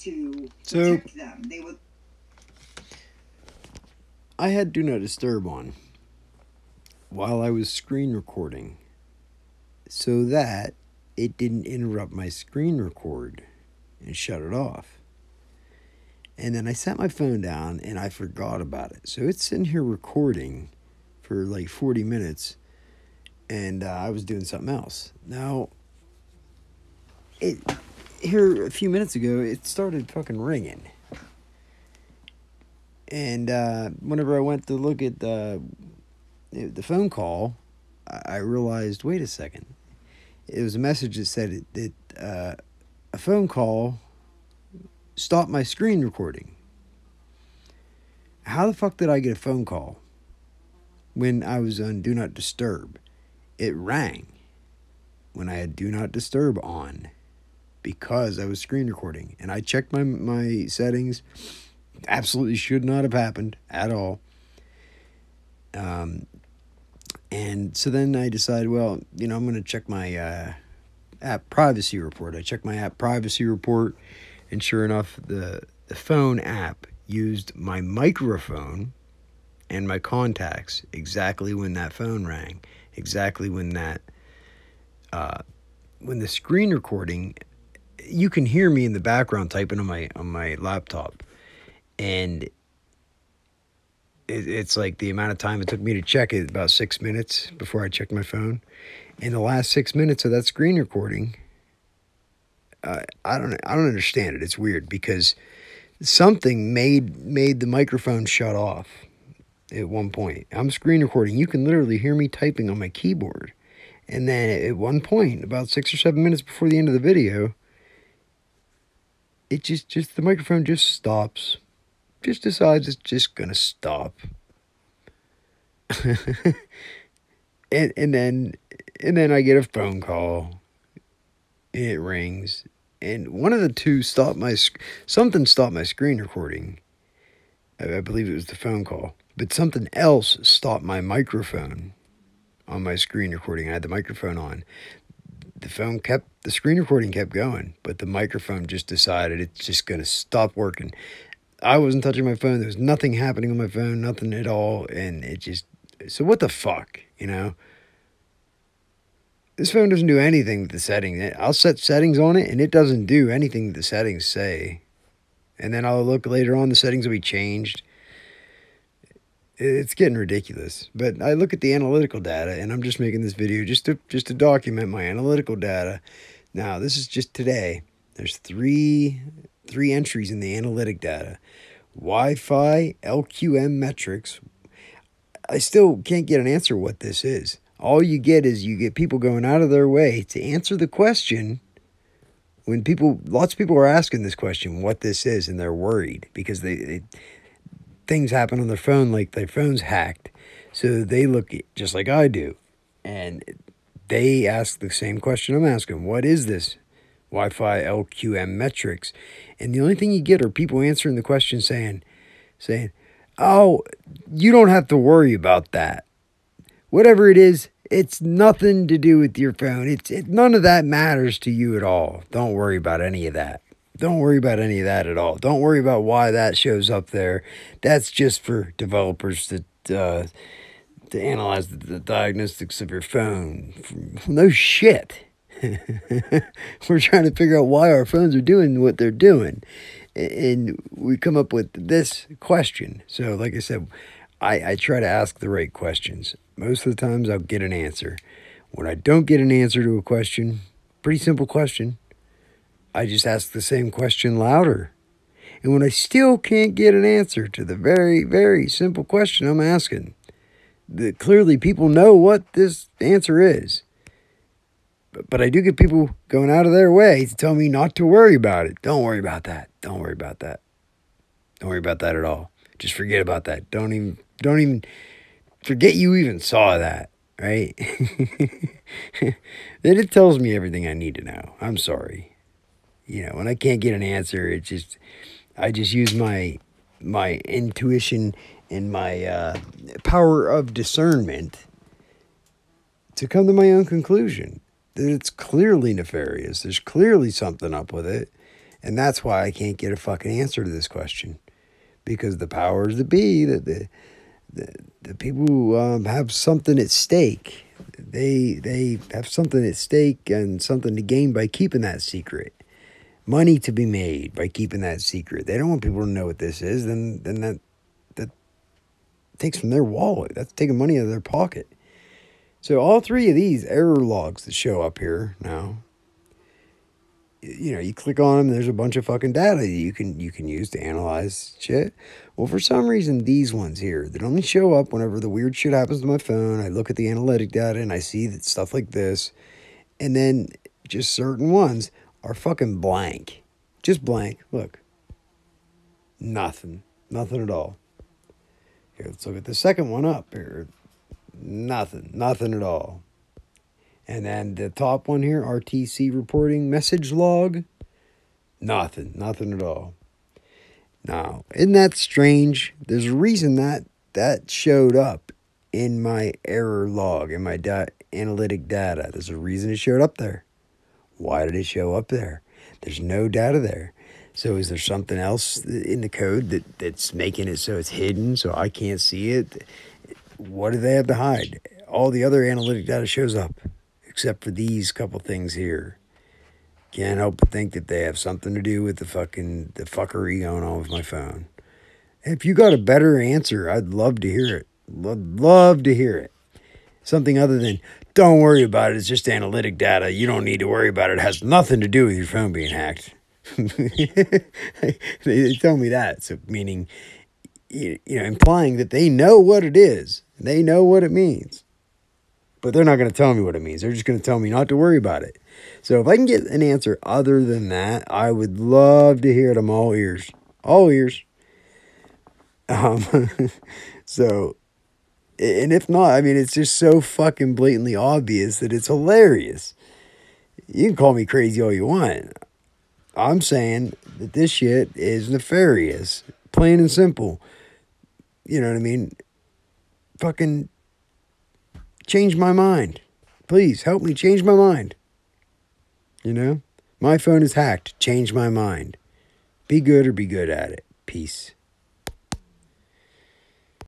to protect them. They would. I had Do Not Disturb on while I was screen recording so that it didn't interrupt my screen record and shut it off. And then I set my phone down and I forgot about it. So it's sitting here recording for like 40 minutes and I was doing something else. Now, here a few minutes ago, it started fucking ringing. And whenever I went to look at the phone call, I realized, wait a second. It was a message that said that a phone call stopped my screen recording. How the fuck did I get a phone call when I was on Do Not Disturb? It rang when I had Do Not Disturb on because I was screen recording. And I checked my settings. Absolutely should not have happened at all. And so then I decided, well, I'm going to check my app privacy report. I checked my app privacy report, and sure enough, the phone app used my microphone and my contacts exactly when that phone rang, exactly when that when the screen recording. You can hear me in the background typing on my laptop, and it's like the amount of time it took me to check it, about 6 minutes before I checked my phone. In the last 6 minutes of that screen recording, I don't understand it. It's weird because something made the microphone shut off at one point. I'm screen recording. You can literally hear me typing on my keyboard. And then at one point, about 6 or 7 minutes before the end of the video, it just the microphone just stops. Just decides it's just gonna stop. and then I get a phone call. And it rings. And one of the two stopped my screen recording. I believe it was the phone call. But something else stopped my microphone on my screen recording. I had the microphone on. The screen recording kept going, but the microphone just decided it's just going to stop working. I wasn't touching my phone. There was nothing happening on my phone, nothing at all. And so what the fuck, This phone doesn't do anything with the settings. I'll set settings on it, and it doesn't do anything that the settings say. And then I'll look later on, the settings will be changed. It's getting ridiculous. But I look at the analytical data, and I'm just making this video just to document my analytical data. Now, this is just today. There's three entries in the analytic data. Wi-Fi, LQM metrics. I still can't get an answer what this is. All you get is people going out of their way to answer the question when lots of people are asking this question, what this is, and they're worried because things happen on their phone, like their phone's hacked. So they look just like I do. And they ask the same question I'm asking. What is this Wi-Fi LQM metrics? And the only thing you get are people answering the question saying, oh, you don't have to worry about that. Whatever it is, it's nothing to do with your phone. None of that matters to you at all. Don't worry about any of that. Don't worry about any of that at all. Don't worry about why that shows up there. That's just for developers to analyze the diagnostics of your phone. No shit. We're trying to figure out why our phones are doing what they're doing. And we come up with this question. So, like I said, I try to ask the right questions. Most of the times I'll get an answer. When I don't get an answer to a question, pretty simple question, I just ask the same question louder. And when I still can't get an answer to the very, very simple question I'm asking, clearly people know what this answer is. But I do get people going out of their way to tell me not to worry about it. Don't worry about that. Don't worry about that. Don't worry about that at all. Just forget about that. Don't even forget you even saw that, right? Then it tells me everything I need to know. I'm sorry. When I can't get an answer, I just use my intuition and my power of discernment to come to my own conclusion that it's clearly nefarious. There's clearly something up with it. And that's why I can't get a fucking answer to this question. Because the powers that be, the people who have something at stake, they have something at stake and something to gain by keeping that secret. Money to be made by keeping that secret. They don't want people to know what this is. Then that takes from their wallet. That's taking money out of their pocket. So all three of these error logs that show up here now, you know, you click on them, there's a bunch of fucking data you can use to analyze shit. Well, for some reason, these ones here that only show up whenever the weird shit happens to my phone, I look at the analytic data and I see that stuff like this, and then just certain ones are fucking blank. Just blank. Look. Nothing. Nothing at all. Here, let's look at the second one up here. Nothing. Nothing at all. And then the top one here, RTC reporting message log. Nothing. Nothing at all. Now, isn't that strange? There's a reason that showed up in my error log, in my analytic data. There's a reason it showed up there. Why did it show up there? There's no data there. So is there something else in the code that's making it so it's hidden, so I can't see it? What do they have to hide? All the other analytic data shows up, except for these couple things here. Can't help but think that they have something to do with the fuckery going on with my phone. If you got a better answer, I'd love to hear it. Love to hear it. Something other than, don't worry about it, it's just analytic data. You don't need to worry about it. It has nothing to do with your phone being hacked. they tell me that, so meaning, you know, implying that they know what it is. They know what it means. But they're not going to tell me what it means. They're just going to tell me not to worry about it. So if I can get an answer other than that, I would love to hear it. I'm all ears. All ears. So, and if not, I mean, it's just so fucking blatantly obvious that it's hilarious. You can call me crazy all you want. I'm saying that this shit is nefarious. Plain and simple. You know what I mean? Fucking change my mind. Please help me change my mind. You know? My phone is hacked. Change my mind. Be good or be good at it. Peace.